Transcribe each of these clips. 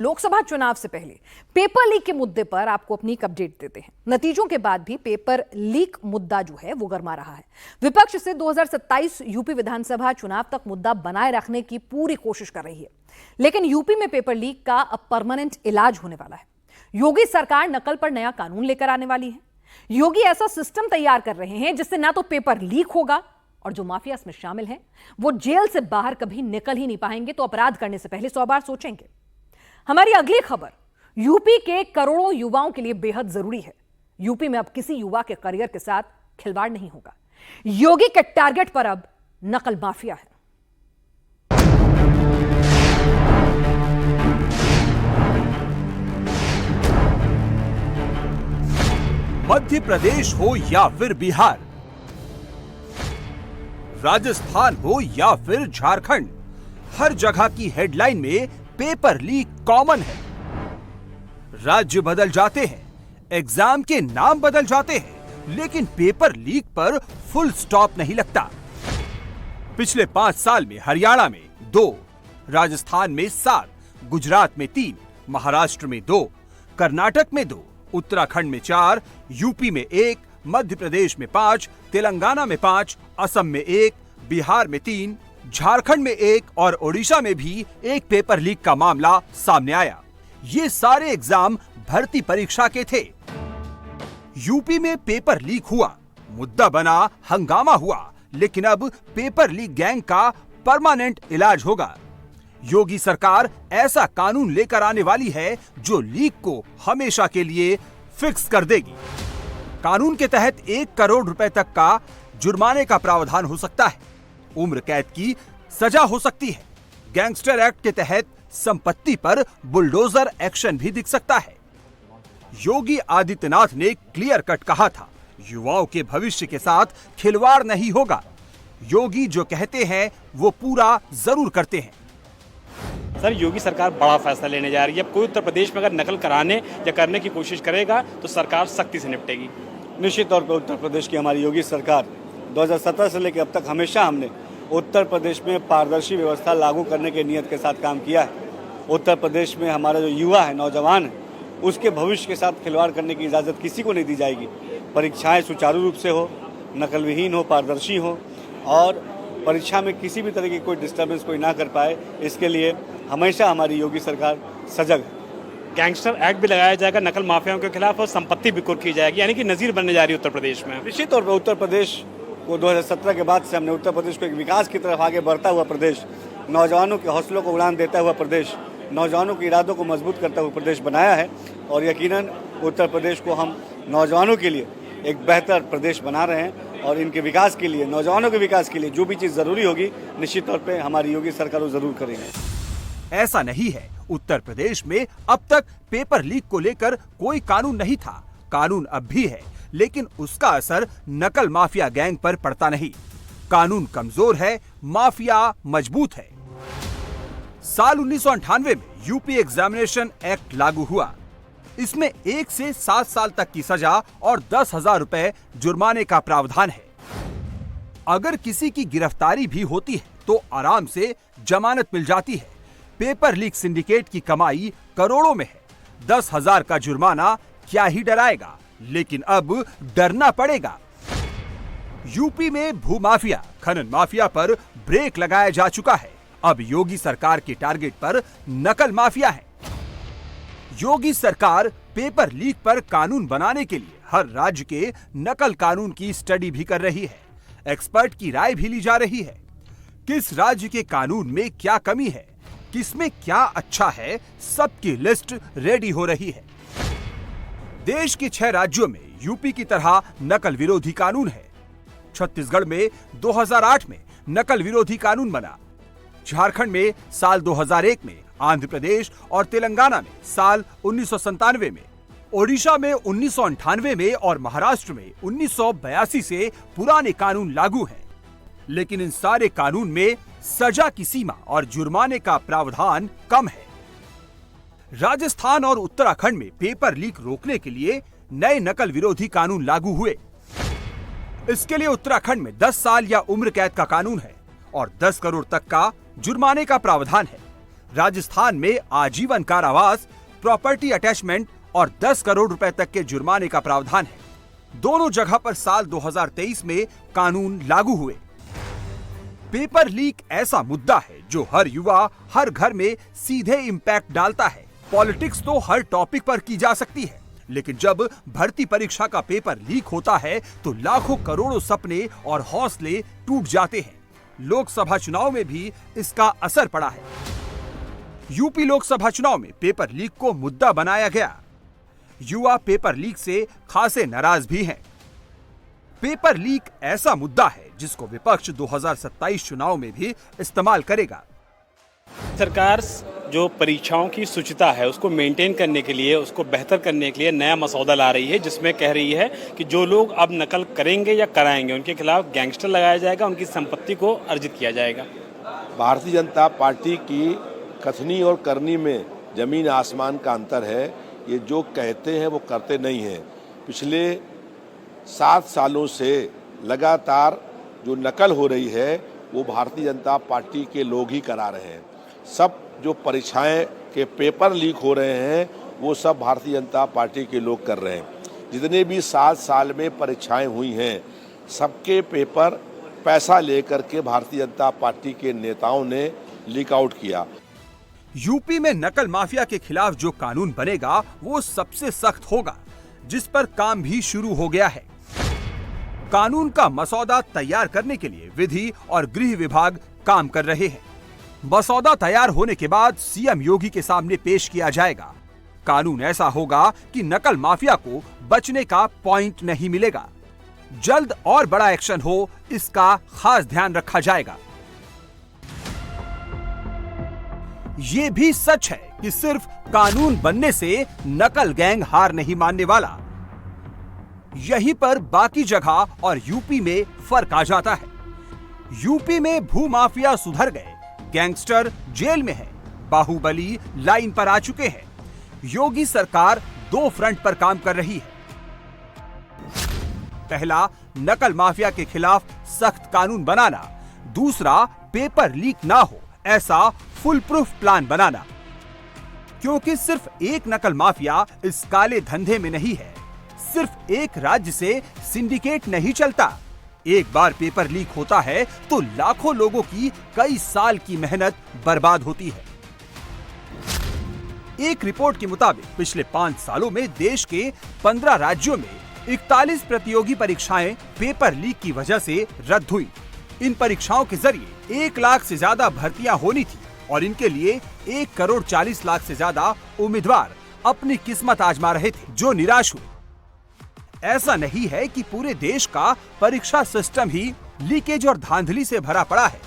लोकसभा चुनाव से पहले पेपर लीक के मुद्दे पर आपको अपनी एक अपडेट देते हैं। नतीजों के बाद भी पेपर लीक मुद्दा जो है वो गरमा रहा है। विपक्ष से 2027 यूपी विधानसभा चुनाव तक मुद्दा बनाए रखने की पूरी कोशिश कर रही है, लेकिन यूपी में पेपर लीक का अब परमानेंट इलाज होने वाला है। योगी सरकार नकल पर नया कानून लेकर आने वाली है। योगी ऐसा सिस्टम तैयार कर रहे हैं जिससे ना तो पेपर लीक होगा और जो माफिया इसमें शामिल हैं वो जेल से बाहर कभी निकल ही नहीं पाएंगे, तो अपराध करने से पहले 100 बार सोचेंगे। हमारी अगली खबर यूपी के करोड़ों युवाओं के लिए बेहद जरूरी है। यूपी में अब किसी युवा के करियर के साथ खिलवाड़ नहीं होगा। योगी के टारगेट पर अब नकल माफिया है। मध्य प्रदेश हो या फिर बिहार, राजस्थान हो या फिर झारखंड, हर जगह की हेडलाइन में पेपर लीक कॉमन है। राज्य बदल जाते हैं, एग्जाम के नाम बदल जाते हैं, लेकिन पेपर लीक पर फुल स्टॉप नहीं लगता। पिछले 5 साल में हरियाणा में 2, राजस्थान में 7, गुजरात में 3, महाराष्ट्र में 2, कर्नाटक में 2, उत्तराखंड में 4, यूपी में 1, मध्य प्रदेश में 5, तेलंगाना में 5, असम में 1, बिहार में 3, झारखंड में 1 और ओडिशा में भी 1 पेपर लीक का मामला सामने आया। ये सारे एग्जाम भर्ती परीक्षा के थे। यूपी में पेपर लीक हुआ, मुद्दा बना, हंगामा हुआ, लेकिन अब पेपर लीक गैंग का परमानेंट इलाज होगा। योगी सरकार ऐसा कानून लेकर आने वाली है जो लीक को हमेशा के लिए फिक्स कर देगी। कानून के तहत 1 करोड़ रुपए तक का जुर्माने का प्रावधान हो सकता है, उम्र कैद की सजा हो सकती है। गैंगस्टर एक्ट के तहत संपत्ति पर बुलडोजर एक्शन भी दिख सकता है। योगी आदित्यनाथ ने क्लियर कट कहा था, युवाओं के भविष्य के साथ खिलवाड़ नहीं होगा। योगी जो कहते हैं वो पूरा जरूर करते हैं। सर, योगी सरकार बड़ा फैसला लेने जा रही है। अब कोई उत्तर प्रदेश में अगर नकल कराने या करने की कोशिश करेगा तो सरकार सख्ती से निपटेगी। निश्चित तौर पर उत्तर प्रदेश की हमारी योगी सरकार 2017 से लेकर अब तक हमेशा हमने उत्तर प्रदेश में पारदर्शी व्यवस्था लागू करने के नियत के साथ काम किया है। उत्तर प्रदेश में हमारा जो युवा है, नौजवान है, उसके भविष्य के साथ खिलवाड़ करने की इजाज़त किसी को नहीं दी जाएगी। परीक्षाएं सुचारू रूप से हो, नकल विहीन हो, पारदर्शी हो और परीक्षा में किसी भी तरह की कोई डिस्टर्बेंस कोई ना कर पाए, इसके लिए हमेशा हमारी योगी सरकार सजग है। गैंगस्टर एक्ट भी लगाया जाएगा नकल माफियाओं के खिलाफ और संपत्ति भी कुर्क की जाएगी, यानी कि नजीर बनने जा रही है उत्तर प्रदेश में। निश्चित तौर पर उत्तर प्रदेश को 2017 के बाद से हमने उत्तर प्रदेश को एक विकास की तरफ आगे बढ़ता हुआ प्रदेश, नौजवानों के हौसलों को उड़ान देता हुआ प्रदेश, नौजवानों के इरादों को मजबूत करता हुआ प्रदेश बनाया है। और यकीनन उत्तर प्रदेश को हम नौजवानों के लिए एक बेहतर प्रदेश बना रहे हैं और इनके विकास के लिए, नौजवानों के विकास के लिए जो भी चीज़ ज़रूरी होगी, निश्चित तौर पर हमारी योगी सरकार वो ज़रूर करेंगे। ऐसा नहीं है, उत्तर प्रदेश में अब तक पेपर लीक को लेकर कोई कानून नहीं था। कानून अब भी है, लेकिन उसका असर नकल माफिया गैंग पर पड़ता नहीं। कानून कमजोर है, माफिया मजबूत है। साल 1998 में यूपी एग्जामिनेशन एक्ट लागू हुआ। इसमें 1 से 7 साल तक की सजा और 10,000 रुपए जुर्माने का प्रावधान है। अगर किसी की गिरफ्तारी भी होती है तो आराम से जमानत मिल जाती है। पेपर लीक सिंडिकेट की कमाई करोड़ों में है। 10,000 का जुर्माना क्या ही डराएगा, लेकिन अब डरना पड़ेगा। यूपी में भूमाफिया, खनन माफिया पर ब्रेक लगाया जा चुका है। अब योगी सरकार के टारगेट पर नकल माफिया है। योगी सरकार पेपर लीक पर कानून बनाने के लिए हर राज्य के नकल कानून की स्टडी भी कर रही है। एक्सपर्ट की राय भी ली जा रही है। किस राज्य के कानून में क्या कमी है, किसमें क्या अच्छा है, सबकी लिस्ट रेडी हो रही है। देश के 6 राज्यों में यूपी की तरह नकल विरोधी कानून है। छत्तीसगढ़ में 2008 में नकल विरोधी कानून बना। झारखंड में साल 2001 में, आंध्र प्रदेश और तेलंगाना में साल 1997 में, ओडिशा में 1998 में और महाराष्ट्र में 1982 से पुराने कानून लागू हैं। लेकिन इन सारे कानून में सजा की सीमा और जुर्माने का प्रावधान कम है। राजस्थान और उत्तराखंड में पेपर लीक रोकने के लिए नए नकल विरोधी कानून लागू हुए। इसके लिए उत्तराखंड में 10 साल या उम्र कैद का कानून है और 10 करोड़ तक का जुर्माने का प्रावधान है। राजस्थान में आजीवन कारावास, प्रॉपर्टी अटैचमेंट और 10 करोड़ रुपए तक के जुर्माने का प्रावधान है। दोनों जगह पर साल 2023 में कानून लागू हुए। पेपर लीक ऐसा मुद्दा है जो हर युवा, हर घर में सीधे इम्पैक्ट डालता है। पॉलिटिक्स तो हर टॉपिक पर की जा सकती है, लेकिन जब भर्ती परीक्षा का पेपर लीक होता है तो लाखों करोड़ों सपने और हौसले टूट जाते हैं। लोकसभा चुनाव में भी इसका असर पड़ा है। यूपी लोकसभा चुनाव में पेपर लीक को मुद्दा बनाया गया। युवा पेपर लीक से खासे नाराज भी हैं। पेपर लीक ऐसा मुद्दा है जिसको विपक्ष 2027 चुनाव में भी इस्तेमाल करेगा। सरकार जो परीक्षाओं की शुचिता है उसको मेंटेन करने के लिए, उसको बेहतर करने के लिए नया मसौदा ला रही है, जिसमें कह रही है कि जो लोग अब नकल करेंगे या कराएंगे उनके खिलाफ गैंगस्टर लगाया जाएगा, उनकी संपत्ति को अर्जित किया जाएगा। भारतीय जनता पार्टी की कथनी और करनी में जमीन आसमान का अंतर है। ये जो कहते हैं वो करते नहीं हैं। पिछले 7 सालों से लगातार जो नकल हो रही है वो भारतीय जनता पार्टी के लोग ही करा रहे हैं। सब जो परीक्षाएं के पेपर लीक हो रहे हैं वो सब भारतीय जनता पार्टी के लोग कर रहे हैं। जितने भी 7 साल में परीक्षाएं हुई हैं सबके पेपर पैसा लेकर के भारतीय जनता पार्टी के नेताओं ने लीक आउट किया। यूपी में नकल माफिया के खिलाफ जो कानून बनेगा वो सबसे सख्त होगा, जिस पर काम भी शुरू हो गया है। कानून का मसौदा तैयार करने के लिए विधि और गृह विभाग काम कर रहे हैं। मसौदा तैयार होने के बाद सीएम योगी के सामने पेश किया जाएगा। कानून ऐसा होगा कि नकल माफिया को बचने का पॉइंट नहीं मिलेगा। जल्द और बड़ा एक्शन हो, इसका खास ध्यान रखा जाएगा। ये भी सच है कि सिर्फ कानून बनने से नकल गैंग हार नहीं मानने वाला। यहीं पर बाकी जगह और यूपी में फर्क आ जाता है। यूपी में भूमाफिया सुधर गए, गैंगस्टर जेल में है, बाहुबली लाइन पर आ चुके हैं। योगी सरकार 2 फ्रंट पर काम कर रही है। पहला, नकल माफिया के खिलाफ सख्त कानून बनाना। दूसरा, पेपर लीक ना हो ऐसा फुल प्रूफ प्लान बनाना। क्योंकि सिर्फ एक नकल माफिया इस काले धंधे में नहीं है। सिर्फ एक राज्य से सिंडिकेट नहीं चलता। एक बार पेपर लीक होता है तो लाखों लोगों की कई साल की मेहनत बर्बाद होती है। एक रिपोर्ट के मुताबिक पिछले 5 सालों में देश के 15 राज्यों में 41 प्रतियोगी परीक्षाएं पेपर लीक की वजह से रद्द हुई। इन परीक्षाओं के जरिए 1 लाख से ज्यादा भर्तियां होनी थी और इनके लिए 1 करोड़ 40 लाख से ज्यादा उम्मीदवार अपनी किस्मत आजमा रहे थे, जो निराश हुए। ऐसा नहीं है कि पूरे देश का परीक्षा सिस्टम ही लीकेज और धांधली से भरा पड़ा है।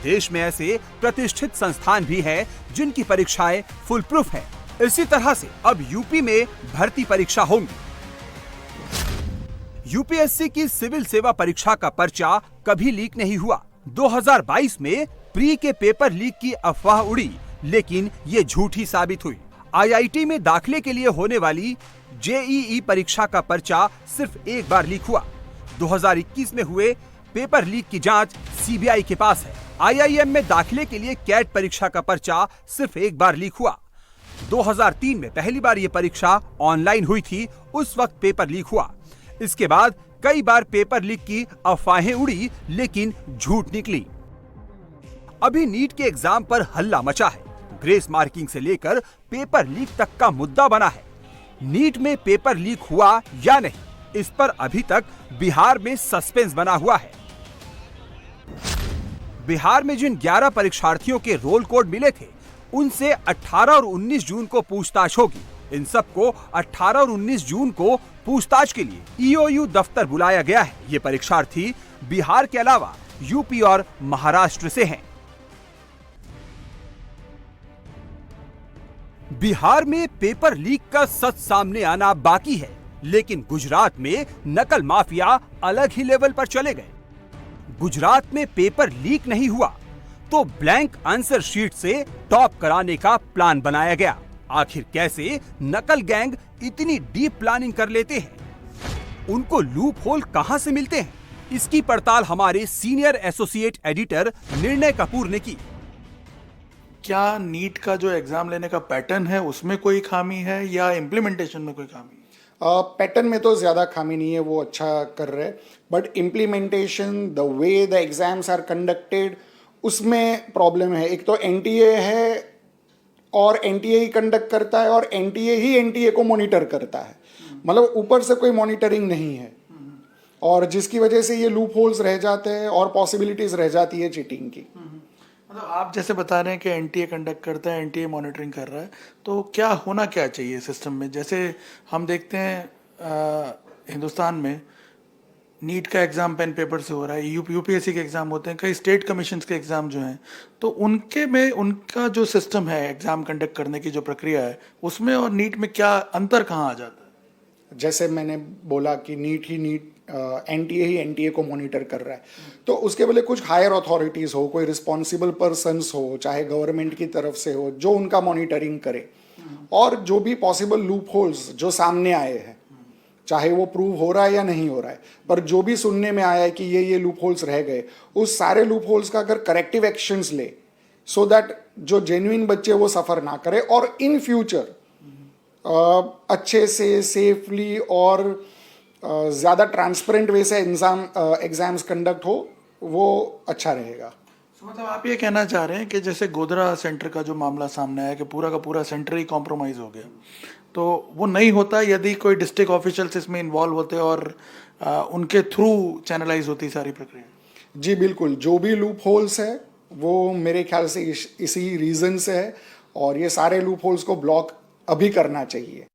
देश में ऐसे प्रतिष्ठित संस्थान भी हैं जिनकी परीक्षाएं फुल प्रूफ हैं। इसी तरह से अब यूपी में भर्ती परीक्षा होंगी। यूपीएससी की सिविल सेवा परीक्षा का पर्चा कभी लीक नहीं हुआ। 2022 में प्री के पेपर लीक की अफवाह उड़ी, लेकिन ये झूठी साबित हुई। आईआईटी में दाखिले के लिए होने वाली जेईई परीक्षा का पर्चा सिर्फ एक बार लीक हुआ। 2021 में हुए पेपर लीक की जांच सीबीआई के पास है। आईआईएम में दाखिले के लिए कैट परीक्षा का पर्चा सिर्फ एक बार लीक हुआ। 2003 में पहली बार ये परीक्षा ऑनलाइन हुई थी, उस वक्त पेपर लीक हुआ। इसके बाद कई बार पेपर लीक की अफवाहें उड़ी, लेकिन झूठ निकली। अभी नीट के एग्जाम पर हल्ला मचा है। ग्रेस मार्किंग से लेकर पेपर लीक तक का मुद्दा बना है। नीट में पेपर लीक हुआ या नहीं, इस पर अभी तक बिहार में सस्पेंस बना हुआ है। बिहार में जिन 11 परीक्षार्थियों के रोल कोड मिले थे, उनसे 18 और 19 जून को पूछताछ होगी। इन सबको 18 और 19 जून को पूछताछ के लिए ईओयू दफ्तर बुलाया गया है। ये परीक्षार्थी बिहार के अलावा यूपी और महाराष्ट्र से हैं। बिहार में पेपर लीक का सच सामने आना बाकी है, लेकिन गुजरात में नकल माफिया अलग ही लेवल पर चले गए। गुजरात में पेपर लीक नहीं हुआ तो ब्लैंक आंसर शीट से टॉप कराने का प्लान बनाया गया। आखिर कैसे नकल गैंग इतनी डीप प्लानिंग कर लेते हैं? उनको लूप होल कहां से मिलते हैं? इसकी पड़ताल हमारे सीनियर एसोसिएट एडिटर निर्णय कपूर ने की। क्या नीट का जो एग्ज़ाम लेने का पैटर्न है उसमें कोई खामी है या इम्प्लीमेंटेशन में कोई खामी है? पैटर्न में तो ज़्यादा खामी नहीं है, वो अच्छा कर रहे हैं, but implementation, the way the exams are conducted, उसमें प्रॉब्लम है। एक तो एनटीए है और एनटीए ही कंडक्ट करता है और एनटीए ही एनटीए को मॉनिटर करता है, मतलब ऊपर से कोई मॉनिटरिंग नहीं है, और जिसकी वजह से ये लूप होल्स रह जाते हैं और पॉसिबिलिटीज रह जाती है चीटिंग की। मतलब आप जैसे बता रहे हैं कि एनटीए कंडक्ट करता है, एनटीए मॉनिटरिंग कर रहा है, तो क्या होना क्या चाहिए सिस्टम में? जैसे हम देखते हैं हिंदुस्तान में नीट का एग्ज़ाम पेन पेपर से हो रहा है, यूपीएससी के एग्ज़ाम होते हैं, कई स्टेट कमीशंस के एग्ज़ाम जो हैं, तो उनके में उनका जो सिस्टम है एग्ज़ाम कंडक्ट करने की जो प्रक्रिया है उसमें और नीट में क्या अंतर कहाँ आ जाता है? जैसे मैंने बोला कि नीट एनटीए ही एनटीए को मॉनिटर कर रहा है, तो उसके बदले कुछ हायर अथॉरिटीज़ हो, कोई रिस्पॉन्सिबल पर्सन्स हो, चाहे गवर्नमेंट की तरफ से हो, जो उनका मॉनिटरिंग करे, और जो भी पॉसिबल लूप होल्स जो सामने आए हैं, चाहे वो प्रूव हो रहा है या नहीं हो रहा है, पर जो भी सुनने में आया है कि ये लूप होल्स रह गए, उस सारे लूप होल्स का अगर करेक्टिव एक्शंस ले, सो दैट जो जेन्युइन बच्चे वो सफ़र ना करे और इन फ्यूचर अच्छे से सेफली और ज़्यादा ट्रांसपेरेंट वे से एग्जाम्स कंडक्ट हो, वो अच्छा रहेगा। मतलब आप ये कहना चाह रहे हैं कि जैसे गोधरा सेंटर का जो मामला सामने आया कि पूरा का पूरा सेंटर ही कॉम्प्रोमाइज़ हो गया, तो वो नहीं होता यदि कोई डिस्ट्रिक्ट ऑफिशियल्स इसमें इन्वॉल्व होते और उनके थ्रू चैनलाइज होती सारी प्रक्रिया? जी बिल्कुल, जो भी लूप होल्स है वो मेरे ख्याल से इसी रीज़न से है, और ये सारे लूप होल्स को ब्लॉक अभी करना चाहिए।